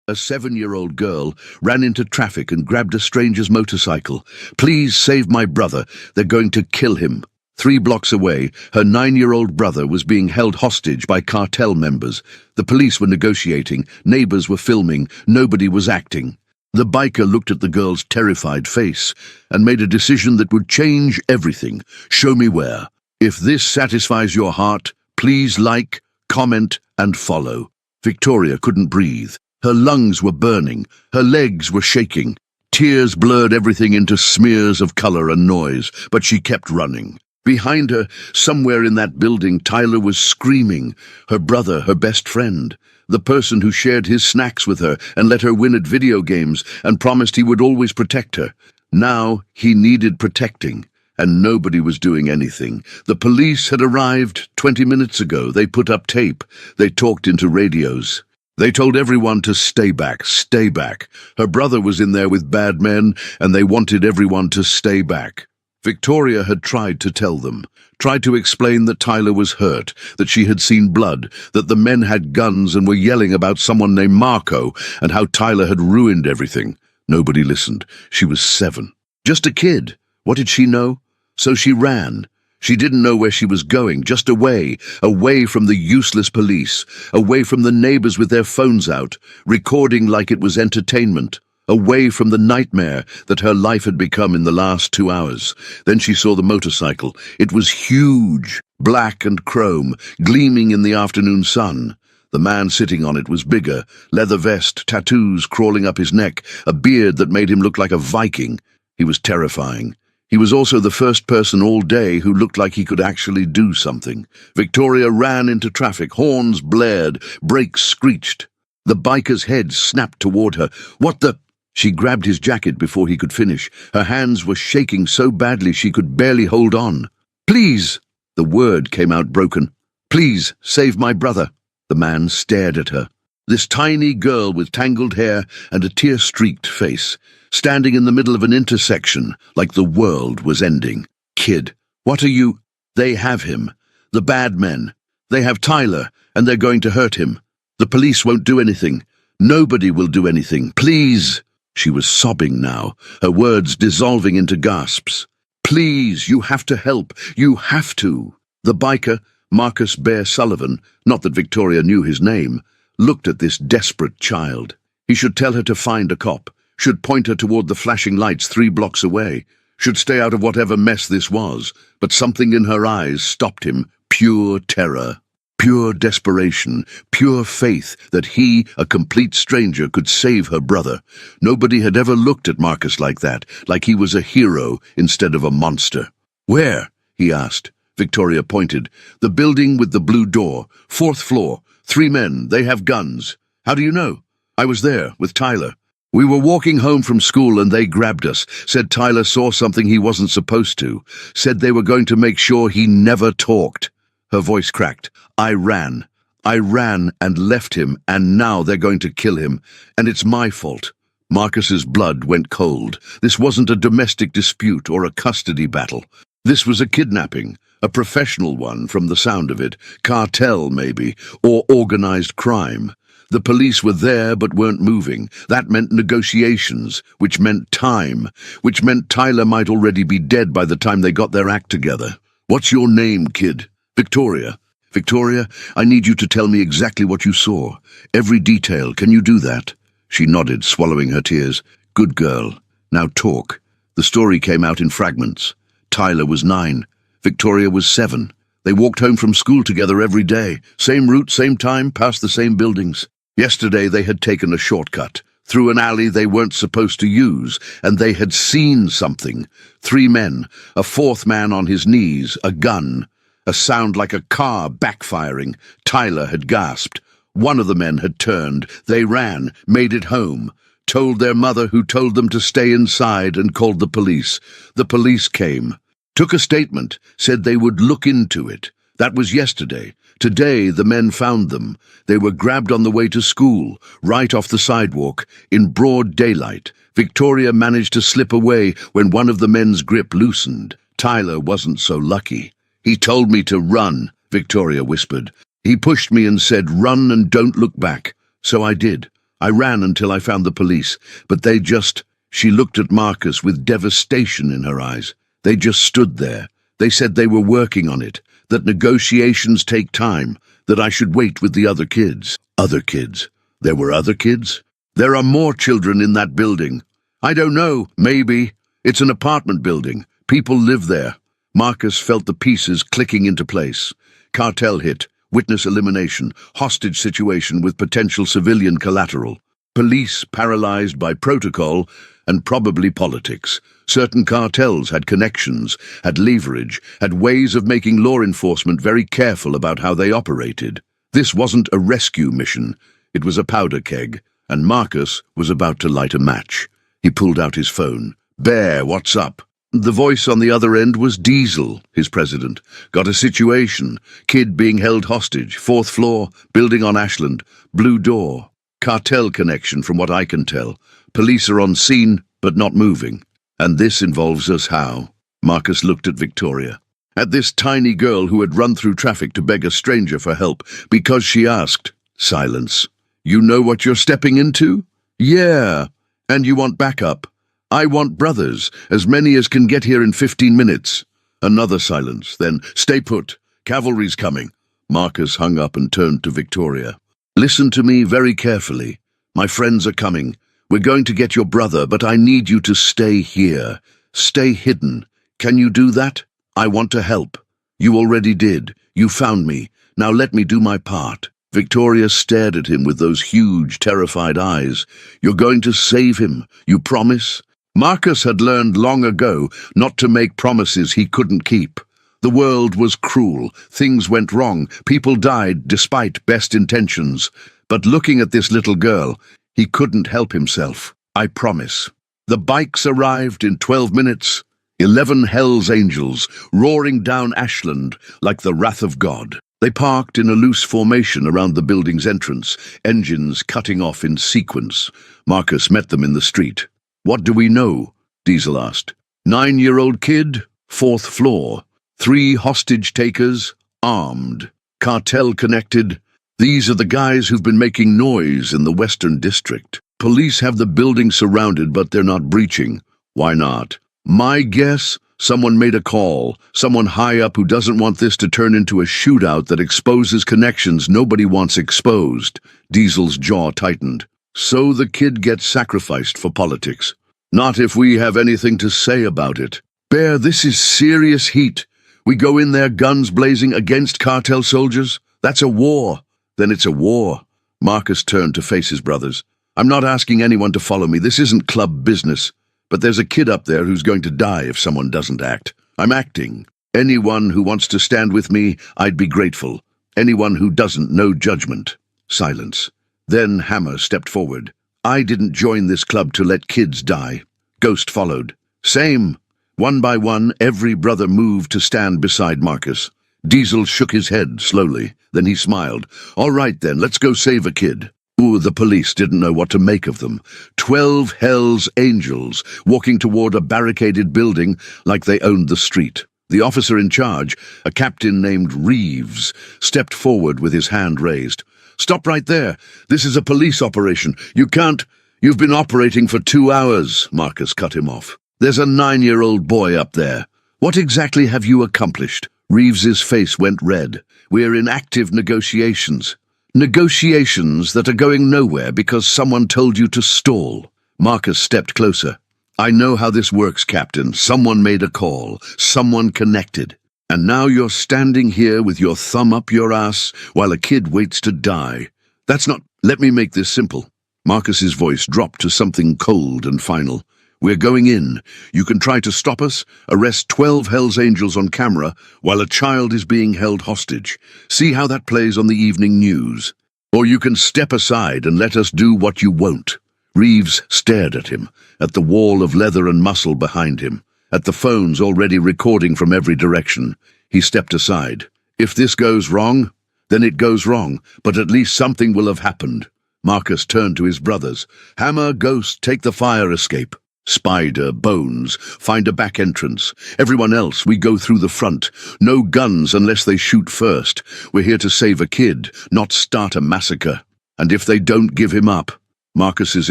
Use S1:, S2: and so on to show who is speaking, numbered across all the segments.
S1: A 7-year-old girl ran into traffic and grabbed a stranger's motorcycle. "Please save my brother. They're going to kill him." 3 blocks away, her 9-year-old brother was being held hostage by cartel members. The police were negotiating, neighbors were filming, nobody was acting. The biker looked at the girl's terrified face and made a decision that would change everything. "Show me where. If this satisfies your heart, please like, comment, and follow." Victoria couldn't breathe. Her lungs were burning, her legs were shaking. Tears blurred everything into smears of color and noise, but she kept running. Behind her, somewhere in that building, Tyler was screaming. Her brother, her best friend, the person who shared his snacks with her and let her win at video games and promised he would always protect her. Now he needed protecting, and nobody was doing anything. The police had arrived 20 minutes ago. They put up tape. They talked into radios. They told everyone to stay back, stay back. Her brother was in there with bad men, and they wanted everyone to stay back. Victoria had tried to tell them, tried to explain that Tyler was hurt, that she had seen blood, that the men had guns and were yelling about someone named Marco, and how Tyler had ruined everything. Nobody listened. She was 7. Just a kid. What did she know? So she ran. She didn't know where she was going, just away, away from the useless police, away from the neighbors with their phones out, recording like it was entertainment, away from the nightmare that her life had become in the last 2 hours. Then she saw the motorcycle. It was huge, black and chrome, gleaming in the afternoon sun. The man sitting on it was bigger, leather vest, tattoos crawling up his neck, a beard that made him look like a Viking. He was terrifying. He was also the first person all day who looked like he could actually do something. Victoria ran into traffic, horns blared, brakes screeched. The biker's head snapped toward her. "What the—" She grabbed his jacket before he could finish. Her hands were shaking so badly she could barely hold on. "Please!" The word came out broken. "Please, save my brother." The man stared at her. This tiny girl with tangled hair and a tear-streaked face, standing in the middle of an intersection like the world was ending. "Kid, what are you—" "They have him. The bad men. They have Tyler, and they're going to hurt him. The police won't do anything. Nobody will do anything. Please!" She was sobbing now, her words dissolving into gasps. "Please, you have to help. You have to." The biker, Marcus Bear Sullivan, not that Victoria knew his name, looked at this desperate child. He should tell her to find a cop, should point her toward the flashing lights 3 blocks away, should stay out of whatever mess this was, but something in her eyes stopped him. Pure terror, pure desperation, pure faith that he, a complete stranger, could save her brother. Nobody had ever looked at Marcus like that, like he was a hero instead of a monster. "Where?" he asked. Victoria pointed. "The building with the blue door, 4th floor. 3 men, they have guns." "How do you know?" "I was there, with Tyler. We were walking home from school and they grabbed us, said Tyler saw something he wasn't supposed to, said they were going to make sure he never talked." Her voice cracked. I ran and left him, and now they're going to kill him, and it's my fault." Marcus's blood went cold. This wasn't a domestic dispute or a custody battle. This was a kidnapping. A professional one, from the sound of it. Cartel, maybe, or organized crime. The police were there but weren't moving. That meant negotiations, which meant time, which meant Tyler might already be dead by the time they got their act together. "What's your name, kid?" "Victoria." "Victoria, I need you to tell me exactly what you saw. Every detail. Can you do that?" She nodded, swallowing her tears. "Good girl. Now talk." The story came out in fragments. Tyler was 9. Victoria was 7. They walked home from school together every day. Same route, same time, past the same buildings. Yesterday they had taken a shortcut, through an alley they weren't supposed to use, and they had seen something. 3 men, a 4th man on his knees, a gun. A sound like a car backfiring. Tyler had gasped. One of the men had turned. They ran, made it home. Told their mother, who told them to stay inside, and called the police. The police came. Took a statement, said they would look into it. That was yesterday. Today the men found them. They were grabbed on the way to school, right off the sidewalk, in broad daylight. Victoria managed to slip away when one of the men's grip loosened. Tyler wasn't so lucky. "He told me to run," Victoria whispered. "He pushed me and said, 'Run and don't look back.' So I did. I ran until I found the police, but they just... She looked at Marcus with devastation in her eyes. They just stood there. They said they were working on it, that negotiations take time, that I should wait with the other kids. Other kids? There were other kids? There are more children in that building. I don't know, maybe. It's an apartment building. People live there. Marcus felt the pieces clicking into place. Cartel hit, witness elimination, hostage situation with potential civilian collateral. Police paralyzed by protocol and probably politics. Certain cartels had connections, had leverage, had ways of making law enforcement very careful about how they operated. This wasn't a rescue mission. It was a powder keg, and Marcus was about to light a match. He pulled out his phone. "Bear, what's up?" The voice on the other end was Diesel, his president. "Got a situation. Kid being held hostage. 4th floor, building on Ashland. Blue door. Cartel connection from what I can tell. Police are on scene, but not moving. And this involves us how?" Marcus looked at Victoria. At this tiny girl who had run through traffic to beg a stranger for help because she asked. Silence. "You know what you're stepping into?" "Yeah. And you want backup?" "I want brothers, as many as can get here in 15 minutes. Another silence, then, "Stay put. Cavalry's coming." Marcus hung up and turned to Victoria. "Listen to me very carefully. My friends are coming. We're going to get your brother, but I need you to stay here. Stay hidden. Can you do that? I want to help. You already did. You found me. Now let me do my part." Victoria stared at him with those huge, terrified eyes. "You're going to save him. You promise?" Marcus had learned long ago not to make promises he couldn't keep. The world was cruel. Things went wrong. People died despite best intentions. But looking at this little girl, he couldn't help himself. "I promise." The bikes arrived in 12 minutes. 11 Hell's Angels, roaring down Ashland like the wrath of God. They parked in a loose formation around the building's entrance, engines cutting off in sequence. Marcus met them in the street. "What do we know?" Diesel asked. 9-year-old kid, 4th floor. 3 hostage takers, armed. Cartel connected. These are the guys who've been making noise in the Western District. Police have the building surrounded, but they're not breaching. Why not? My guess, someone made a call. Someone high up who doesn't want this to turn into a shootout that exposes connections nobody wants exposed. Diesel's jaw tightened. So the kid gets sacrificed for politics. Not if we have anything to say about it. Bear, this is serious heat. We go in there guns blazing against cartel soldiers? That's a war. Then it's a war. Marcus turned to face his brothers. "I'm not asking anyone to follow me. This isn't club business. But there's a kid up there who's going to die if someone doesn't act. I'm acting. Anyone who wants to stand with me, I'd be grateful. Anyone who doesn't, no judgment." Silence. Then Hammer stepped forward. "I didn't join this club to let kids die." Ghost followed. "Same." One by one, every brother moved to stand beside Marcus. Diesel shook his head slowly. Then he smiled. "All right then, let's go save a kid." Ooh, the police didn't know what to make of them. 12 Hell's Angels, walking toward a barricaded building like they owned the street. The officer in charge, a captain named Reeves, stepped forward with his hand raised. "Stop right there. This is a police operation. You can't... You've been operating for 2 hours," Marcus cut him off. "There's a 9-year-old boy up there. What exactly have you accomplished?" Reeves's face went red. "We're in active negotiations." "Negotiations that are going nowhere because someone told you to stall." Marcus stepped closer. "I know how this works, Captain. Someone made a call. Someone connected. And now you're standing here with your thumb up your ass while a kid waits to die. That's not... Let me make this simple." Marcus's voice dropped to something cold and final. "We're going in. You can try to stop us, arrest 12 Hell's Angels on camera while a child is being held hostage. See how that plays on the evening news. Or you can step aside and let us do what you won't." Reeves stared at him, at the wall of leather and muscle behind him, at the phones already recording from every direction. He stepped aside. "If this goes wrong, then it goes wrong, but at least something will have happened." Marcus turned to his brothers. "Hammer, Ghost, take the fire escape. Spider, Bones, find a back entrance. Everyone else, we go through the front. No guns unless they shoot first. We're here to save a kid, not start a massacre. And if they don't give him up..." Marcus's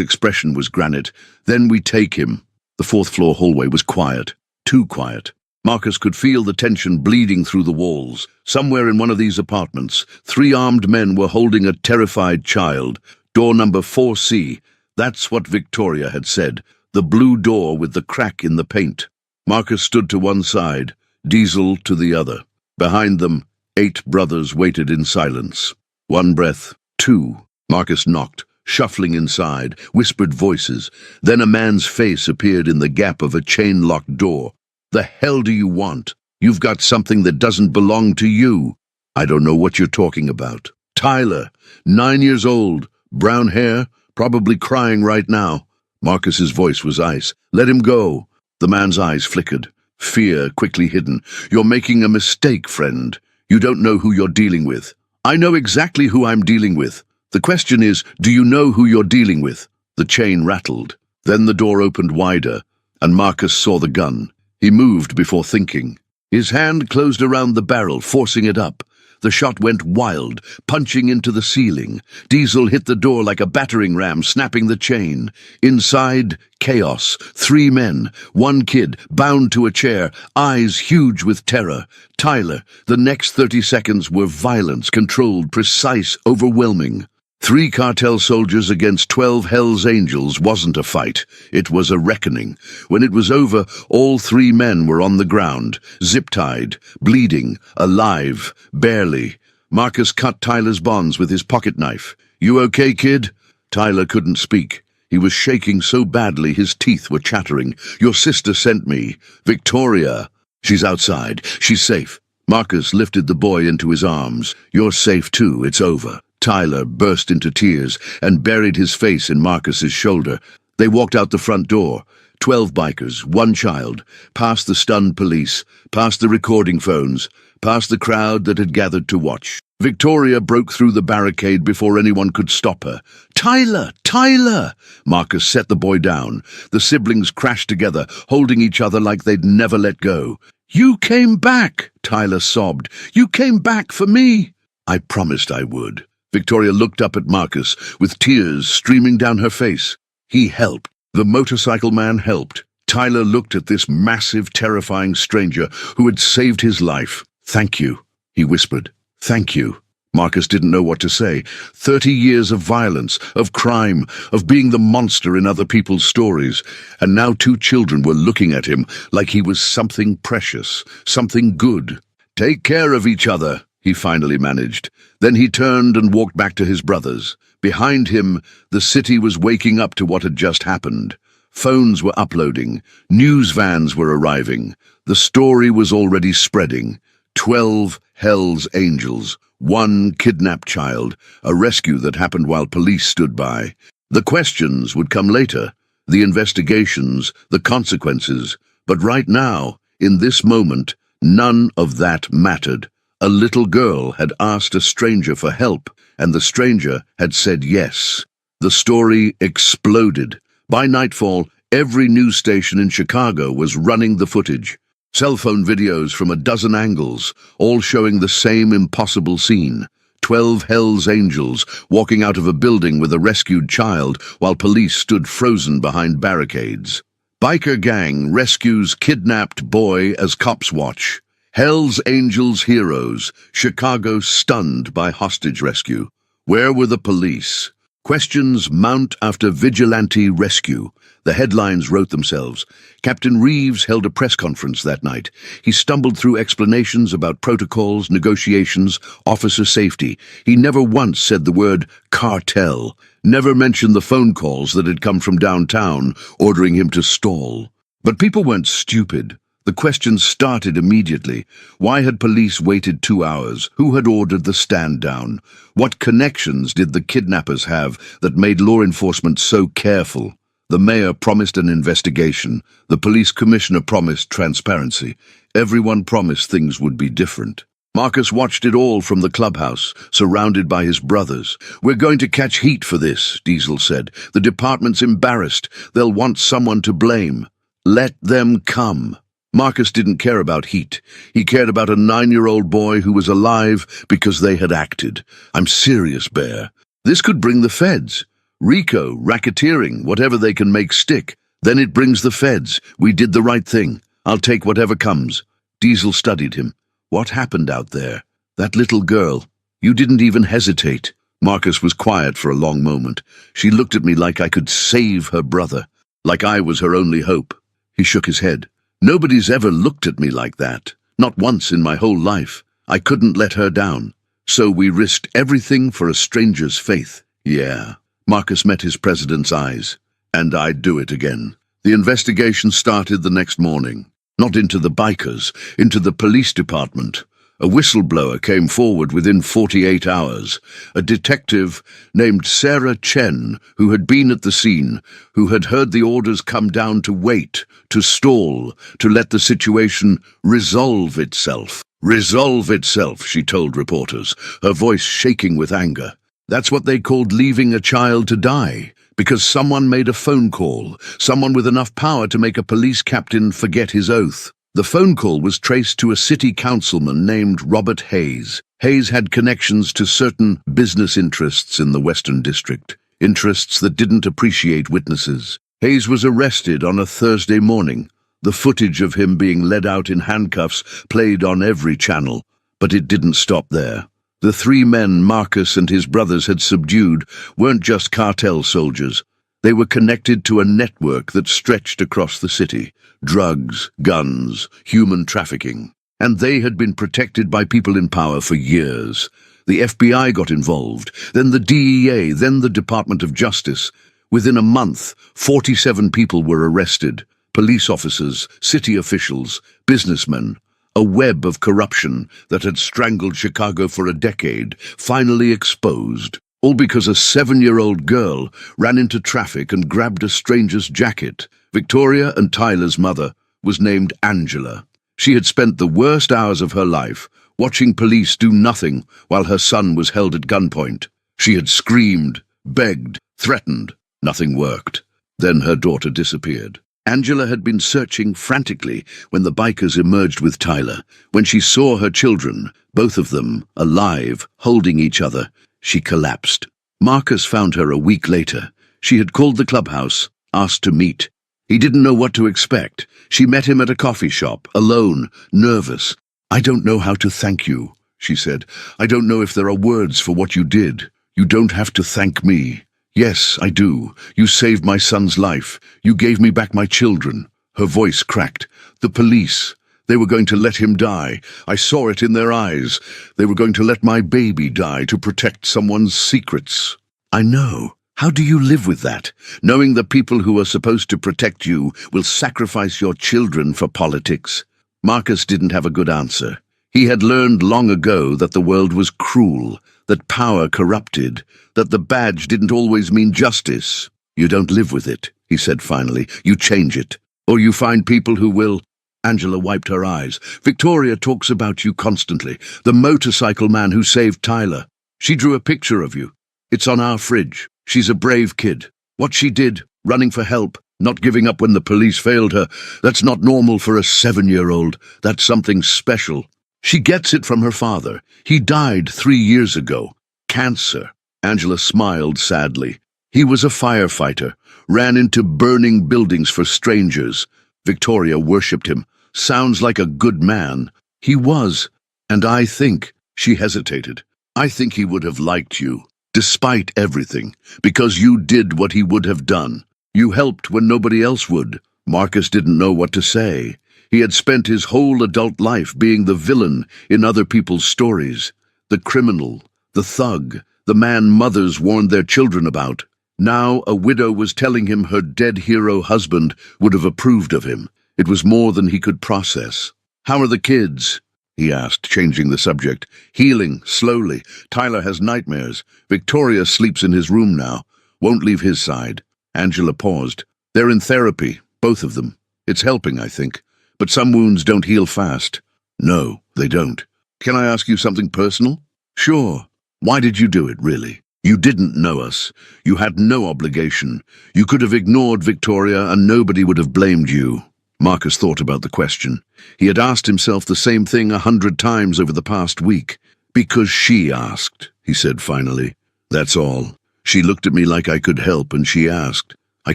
S1: expression was granite. Then we take him. The fourth-floor hallway was quiet. Too quiet. Marcus could feel the tension bleeding through the walls. Somewhere in one of these apartments, 3 armed men were holding a terrified child. Door number 4C. That's what Victoria had said. The blue door with the crack in the paint. Marcus stood to one side, Diesel to the other. Behind them, 8 brothers waited in silence. 1 breath, 2. Marcus knocked, shuffling inside, whispered voices. Then a man's face appeared in the gap of a chain-locked door. The hell do you want? You've got something that doesn't belong to you. I don't know what you're talking about. Tyler, 9 years old, brown hair, probably crying right now. Marcus's voice was ice. Let him go. The man's eyes flickered. Fear quickly hidden. You're making a mistake, friend. You don't know who you're dealing with. I know exactly who I'm dealing with. The question is, do you know who you're dealing with? The chain rattled. Then the door opened wider, and Marcus saw the gun. He moved before thinking. His hand closed around the barrel, forcing it up. The shot went wild, punching into the ceiling. Diesel hit the door like a battering ram, snapping the chain. Inside, chaos. 3 men, 1 kid, bound to a chair, eyes huge with terror. Tyler. The next 30 seconds were violence, controlled, precise, overwhelming. 3 cartel soldiers against 12 Hell's Angels wasn't a fight. It was a reckoning. When it was over, all 3 men were on the ground, zip-tied, bleeding, alive, barely. Marcus cut Tyler's bonds with his pocket knife. You okay, kid? Tyler couldn't speak. He was shaking so badly his teeth were chattering. Your sister sent me. Victoria. She's outside. She's safe. Marcus lifted the boy into his arms. You're safe too. It's over. Tyler burst into tears and buried his face in Marcus's shoulder. They walked out the front door. 12 bikers, 1 child, past the stunned police, past the recording phones, past the crowd that had gathered to watch. Victoria broke through the barricade before anyone could stop her. Tyler! Tyler! Marcus set the boy down. The siblings crashed together, holding each other like they'd never let go. You came back, Tyler sobbed. You came back for me. I promised I would. Victoria looked up at Marcus, with tears streaming down her face. He helped. The motorcycle man helped. Tyler looked at this massive, terrifying stranger who had saved his life. Thank you, he whispered. Thank you. Marcus didn't know what to say. 30 years of violence, of crime, of being the monster in other people's stories. And now 2 children were looking at him like he was something precious, something good. Take care of each other, he finally managed. Then he turned and walked back to his brothers. Behind him, the city was waking up to what had just happened. Phones were uploading. News vans were arriving. The story was already spreading. 12 Hell's Angels, 1 kidnapped child, a rescue that happened while police stood by. The questions would come later, the investigations, the consequences. But right now, in this moment, none of that mattered. A little girl had asked a stranger for help, and the stranger had said yes. The story exploded. By nightfall, every news station in Chicago was running the footage. Cell phone videos from a dozen angles, all showing the same impossible scene. 12 Hell's Angels walking out of a building with a rescued child while police stood frozen behind barricades. Biker gang rescues kidnapped boy as cops watch. Hell's Angels heroes, Chicago stunned by hostage rescue. Where were the police? Questions mount after vigilante rescue. The headlines wrote themselves. Captain Reeves held a press conference that night. He stumbled through explanations about protocols, negotiations, officer safety. He never once said the word cartel, never mentioned the phone calls that had come from downtown ordering him to stall. But people weren't stupid. The questions started immediately. Why had police waited 2 hours? Who had ordered the stand down? What connections did the kidnappers have that made law enforcement so careful? The mayor promised an investigation. The police commissioner promised transparency. Everyone promised things would be different. Marcus watched it all from the clubhouse, surrounded by his brothers. We're going to catch heat for this, Diesel said. The department's embarrassed. They'll want someone to blame. Let them come. Marcus didn't care about heat. He cared about a 9-year-old boy who was alive because they had acted. I'm serious, Bear. This could bring the feds. RICO, racketeering, whatever they can make stick. Then it brings the feds. We did the right thing. I'll take whatever comes. Diesel studied him. What happened out there? That little girl. You didn't even hesitate. Marcus was quiet for a long moment. She looked at me like I could save her brother, like I was her only hope. He shook his head. Nobody's ever looked at me like that. Not once in my whole life. I couldn't let her down. So we risked everything for a stranger's faith. Yeah. Marcus met his president's eyes. And I'd do it again. The investigation started the next morning. Not into the bikers, into the police department. A whistleblower came forward within 48 hours. A detective named Sarah Chen, who had been at the scene, who had heard the orders come down to wait, to stall, to let the situation resolve itself. Resolve itself, she told reporters, her voice shaking with anger. That's what they called leaving a child to die, because someone made a phone call, someone with enough power to make a police captain forget his oath. The phone call was traced to a city councilman named Robert Hayes. Hayes had connections to certain business interests in the Western District, interests that didn't appreciate witnesses. Hayes was arrested on a Thursday morning. The footage of him being led out in handcuffs played on every channel, but it didn't stop there. The three men Marcus and his brothers had subdued weren't just cartel soldiers. They were connected to a network that stretched across the city. Drugs, guns, human trafficking. And they had been protected by people in power for years. The FBI got involved, then the DEA, then the Department of Justice. Within a month, 47 people were arrested. Police officers, city officials, businessmen. A web of corruption that had strangled Chicago for a decade, finally exposed. All because a 7-year-old girl ran into traffic and grabbed a stranger's jacket. Victoria and Tyler's mother was named Angela. She had spent the worst hours of her life watching police do nothing while her son was held at gunpoint. She had screamed, begged, threatened. Nothing worked. Then her daughter disappeared. Angela had been searching frantically when the bikers emerged with Tyler. When she saw her children, both of them alive, holding each other, she collapsed. Marcus found her a week later. She had called the clubhouse, asked to meet. He didn't know what to expect. She met him at a coffee shop, alone, nervous. "I don't know how to thank you," she said. "I don't know if there are words for what you did. You don't have to thank me." "Yes, I do. You saved my son's life. You gave me back my children." Her voice cracked. "The police. They were going to let him die. I saw it in their eyes. They were going to let my baby die to protect someone's secrets." "I know. How do you live with that, knowing the people who are supposed to protect you will sacrifice your children for politics?" Marcus didn't have a good answer. He had learned long ago that the world was cruel, that power corrupted, that the badge didn't always mean justice. "You don't live with it," he said finally. "You change it. Or you find people who will." Angela wiped her eyes. "Victoria talks about you constantly. The motorcycle man who saved Tyler. She drew a picture of you. It's on our fridge. She's a brave kid. What she did, running for help, not giving up when the police failed her, that's not normal for a 7-year-old. That's something special. She gets it from her father. He died 3 years ago. Cancer." Angela smiled sadly. "He was a firefighter, ran into burning buildings for strangers. Victoria worshipped him. Sounds like a good man." "He was. And I think," she hesitated, "I think he would have liked you, despite everything, because you did what he would have done. You helped when nobody else would." Marcus didn't know what to say. He had spent his whole adult life being the villain in other people's stories, the criminal, the thug, the man mothers warned their children about. Now a widow was telling him her dead hero husband would have approved of him. It was more than he could process. "How are the kids?" he asked, changing the subject. "Healing, slowly. Tyler has nightmares. Victoria sleeps in his room now. Won't leave his side." Angela paused. "They're in therapy, both of them. It's helping, I think. But some wounds don't heal fast." "No, they don't." "Can I ask you something personal?" "Sure. Why did you do it, really? You didn't know us. You had no obligation. You could have ignored Victoria and nobody would have blamed you." Marcus thought about the question. He had asked himself the same thing 100 times over the past week. "Because she asked," he said finally. "That's all. She looked at me like I could help, and she asked. I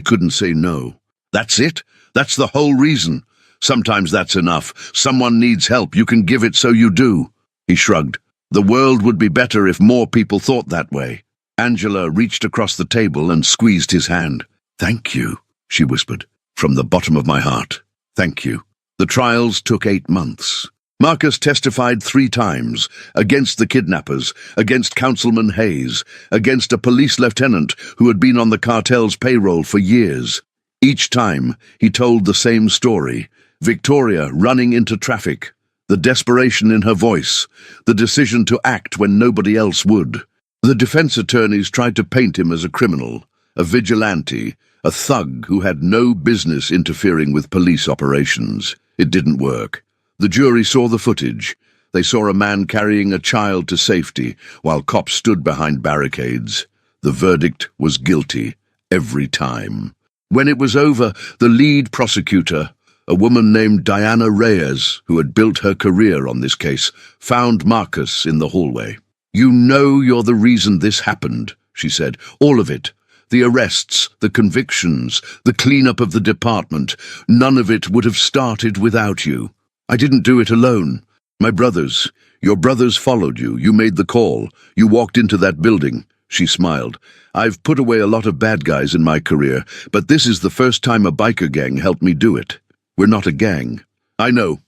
S1: couldn't say no. That's it? That's the whole reason? Sometimes that's enough. Someone needs help. You can give it, so you do. He shrugged. The world would be better if more people thought that way. Angela reached across the table and squeezed his hand. Thank you, she whispered, from the bottom of my heart. Thank you. The trials took 8 months. Marcus testified 3 times, against the kidnappers, against Councilman Hayes, against a police lieutenant who had been on the cartel's payroll for years. Each time, he told the same story. Victoria running into traffic, the desperation in her voice, the decision to act when nobody else would. The defense attorneys tried to paint him as a criminal, a vigilante, a thug who had no business interfering with police operations. It didn't work. The jury saw the footage. They saw a man carrying a child to safety while cops stood behind barricades. The verdict was guilty, every time. When it was over, the lead prosecutor, a woman named Diana Reyes, who had built her career on this case, found Marcus in the hallway. You know you're the reason this happened, she said. All of it. The arrests, the convictions, the cleanup of the department. None of it would have started without you. I didn't do it alone. My brothers, your brothers followed you. You made the call. You walked into that building. She smiled. I've put away a lot of bad guys in my career, but this is the first time a biker gang helped me do it. We're not a gang. I know.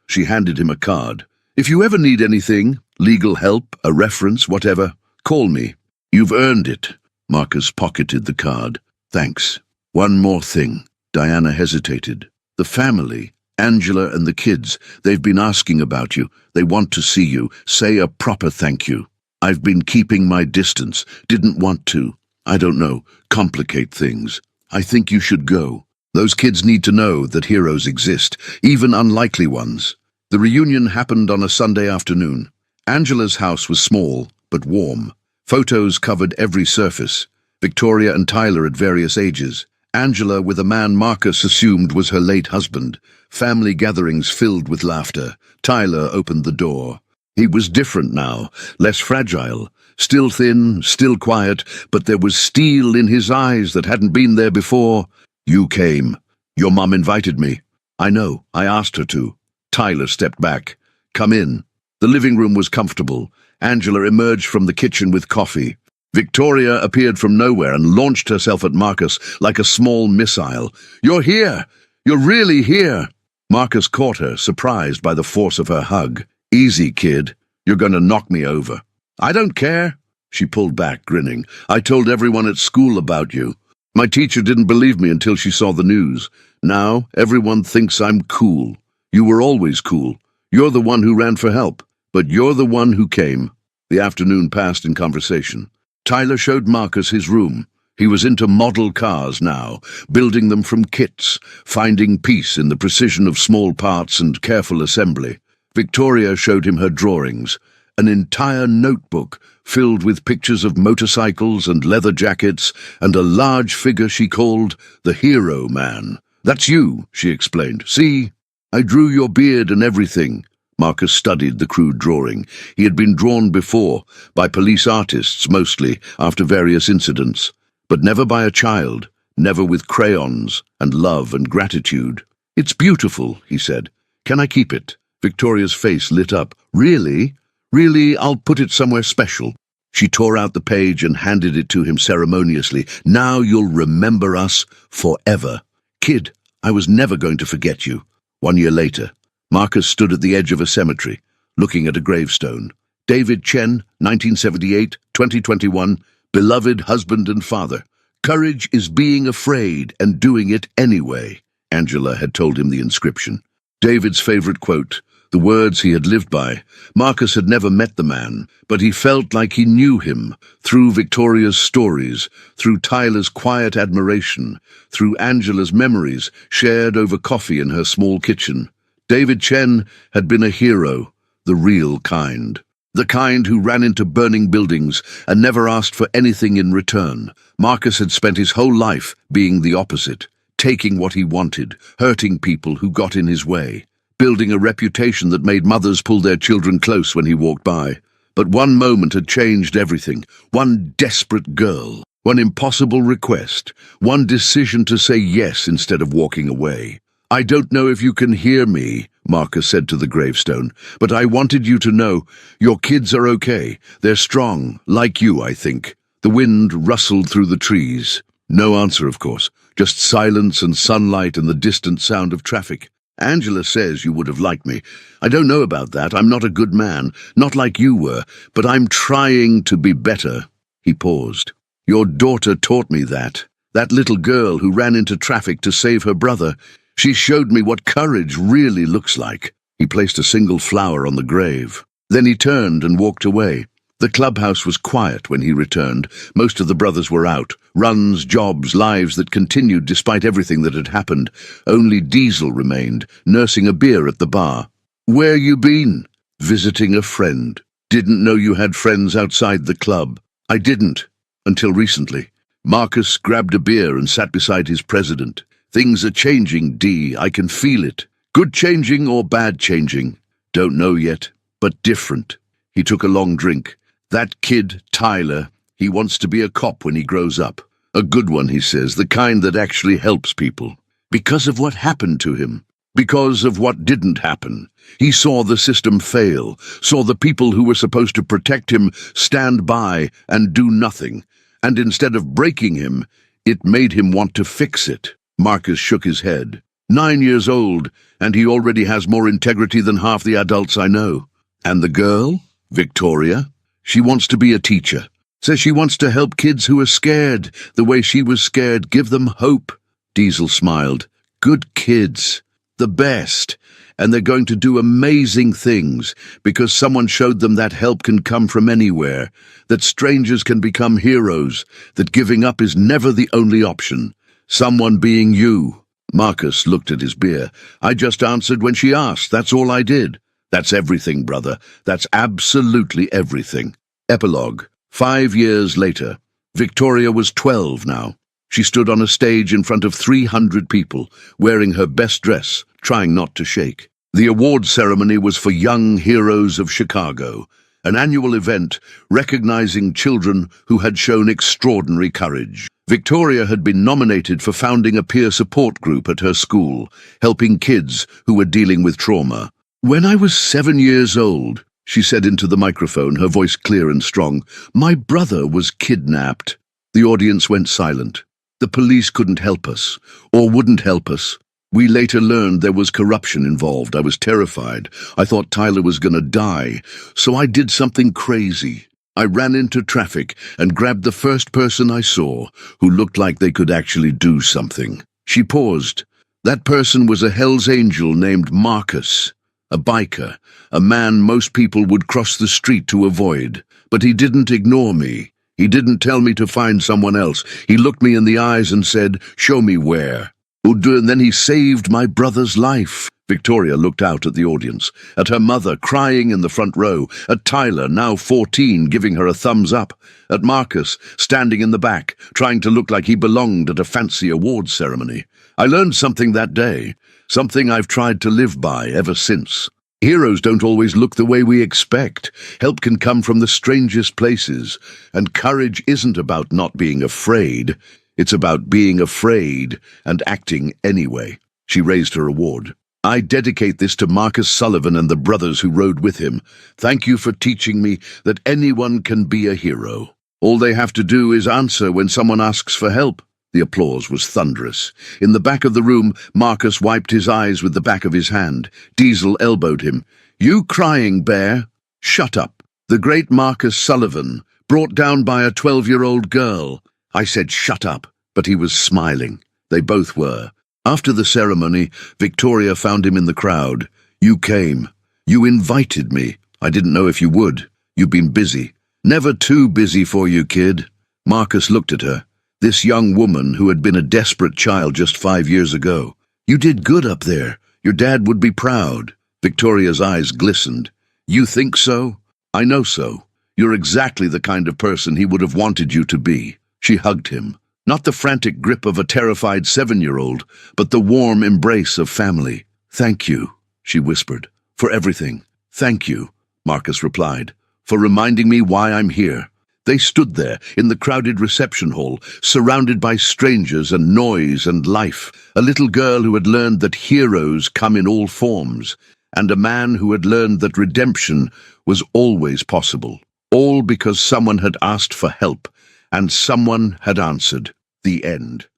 S1: She handed him a card. If you ever need anything, legal help, a reference, whatever, call me. You've earned it. Marcus pocketed the card. Thanks. One more thing. Diana hesitated. The family, Angela and the kids, they've been asking about you. They want to see you. Say a proper thank you. I've been keeping my distance. Didn't want to. I don't know. Complicate things. I think you should go. Those kids need to know that heroes exist, even unlikely ones. The reunion happened on a Sunday afternoon. Angela's house was small, but warm. Photos covered every surface. Victoria and Tyler at various ages. Angela with a man Marcus assumed was her late husband. Family gatherings filled with laughter. Tyler opened the door. He was different now, less fragile. Still thin, still quiet, but there was steel in his eyes that hadn't been there before. You came. Your mum invited me. I know, I asked her to. Tyler stepped back. Come in. The living room was comfortable. Angela emerged from the kitchen with coffee. Victoria appeared from nowhere and launched herself at Marcus like a small missile. You're here! You're really here! Marcus caught her, surprised by the force of her hug. Easy, kid. You're going to knock me over. I don't care. She pulled back, grinning. I told everyone at school about you. My teacher didn't believe me until she saw the news. Now, everyone thinks I'm cool. You were always cool. You're the one who ran for help, but you're the one who came. The afternoon passed in conversation. Tyler showed Marcus his room. He was into model cars now, building them from kits, finding peace in the precision of small parts and careful assembly. Victoria showed him her drawings, an entire notebook filled with pictures of motorcycles and leather jackets, and a large figure she called the Hero Man. That's you, she explained. See? I drew your beard and everything. Marcus studied the crude drawing. He had been drawn before, by police artists mostly, after various incidents, but never by a child, never with crayons and love and gratitude. It's beautiful, he said. Can I keep it? Victoria's face lit up. Really? Really, I'll put it somewhere special. She tore out the page and handed it to him ceremoniously. Now you'll remember us forever. Kid, I was never going to forget you. 1 year later, Marcus stood at the edge of a cemetery, looking at a gravestone. David Chen, 1978, 2021, beloved husband and father. Courage is being afraid and doing it anyway, Angela had told him the inscription. David's favorite quote, the words he had lived by. Marcus had never met the man, but he felt like he knew him, through Victoria's stories, through Tyler's quiet admiration, through Angela's memories shared over coffee in her small kitchen. David Chen had been a hero, the real kind. The kind who ran into burning buildings and never asked for anything in return. Marcus had spent his whole life being the opposite, taking what he wanted, hurting people who got in his way, building a reputation that made mothers pull their children close when he walked by. But one moment had changed everything. One desperate girl, one impossible request, one decision to say yes instead of walking away. "I don't know if you can hear me," Marcus said to the gravestone, "but I wanted you to know your kids are okay. They're strong, like you, I think." The wind rustled through the trees. No answer, of course, just silence and sunlight and the distant sound of traffic. "Angela says you would have liked me. I don't know about that. I'm not a good man, not like you were, but I'm trying to be better." He paused. "Your daughter taught me that. That little girl who ran into traffic to save her brother. She showed me what courage really looks like." He placed a single flower on the grave. Then he turned and walked away. The clubhouse was quiet when he returned. Most of the brothers were out. Runs, jobs, lives that continued despite everything that had happened. Only Diesel remained, nursing a beer at the bar. "Where you been?" "Visiting a friend. Didn't know you had friends outside the club." "I didn't, until recently." Marcus grabbed a beer and sat beside his president. "Things are changing, D. I can feel it. Good changing or bad changing? Don't know yet, but different." He took a long drink. "That kid, Tyler, he wants to be a cop when he grows up. A good one, he says, the kind that actually helps people. Because of what happened to him. Because of what didn't happen. He saw the system fail, saw the people who were supposed to protect him stand by and do nothing. And instead of breaking him, it made him want to fix it." Marcus shook his head. 9 years old, and he already has more integrity than half the adults I know. "And the girl? Victoria? She wants to be a teacher. Says she wants to help kids who are scared, the way she was scared, give them hope." Diesel smiled. "Good kids. The best. And they're going to do amazing things, because someone showed them that help can come from anywhere, that strangers can become heroes, that giving up is never the only option. Someone being you." Marcus looked at his beer. "I just answered when she asked. That's all I did." "That's everything, brother. That's absolutely everything." Epilogue. 5 years later. Victoria was 12 now. She stood on a stage in front of 300 people, wearing her best dress, trying not to shake. The award ceremony was for Young Heroes of Chicago, an annual event recognizing children who had shown extraordinary courage. Victoria had been nominated for founding a peer support group at her school, helping kids who were dealing with trauma. "When I was 7 years old," she said into the microphone, her voice clear and strong, "my brother was kidnapped." The audience went silent. The police couldn't help us, or wouldn't help us. We later learned there was corruption involved. I was terrified. I thought Tyler was going to die, so I did something crazy. I ran into traffic and grabbed the first person I saw who looked like they could actually do something." She paused. "That person was a Hell's Angel named Marcus. A biker, a man most people would cross the street to avoid. But he didn't ignore me. He didn't tell me to find someone else. He looked me in the eyes and said, 'Show me where.' And then he saved my brother's life." Victoria looked out at the audience, at her mother crying in the front row, at Tyler, now 14, giving her a thumbs up, at Marcus, standing in the back, trying to look like he belonged at a fancy awards ceremony. "I learned something that day, something I've tried to live by ever since. Heroes don't always look the way we expect. Help can come from the strangest places, and courage isn't about not being afraid. It's about being afraid and acting anyway." She raised her award. "I dedicate this to Marcus Sullivan and the brothers who rode with him. Thank you for teaching me that anyone can be a hero. All they have to do is answer when someone asks for help." The applause was thunderous. In the back of the room, Marcus wiped his eyes with the back of his hand. Diesel elbowed him. "You crying, Bear? Shut up." The great Marcus Sullivan, brought down by a 12-year-old girl. I said shut up, but he was smiling. They both were. After the ceremony, Victoria found him in the crowd. "You came. You invited me. I didn't know if you would. You've been busy." "Never too busy for you, kid." Marcus looked at her. This young woman who had been a desperate child just 5 years ago. "You did good up there. Your dad would be proud." Victoria's eyes glistened. "You think so?" "I know so. You're exactly the kind of person he would have wanted you to be." She hugged him. Not the frantic grip of a terrified 7-year-old, but the warm embrace of family. "Thank you," she whispered. "For everything." "Thank you," Marcus replied. for reminding me why I'm here." They stood there, in the crowded reception hall, surrounded by strangers and noise and life. A little girl who had learned that heroes come in all forms, and a man who had learned that redemption was always possible. All because someone had asked for help, and someone had answered. The end.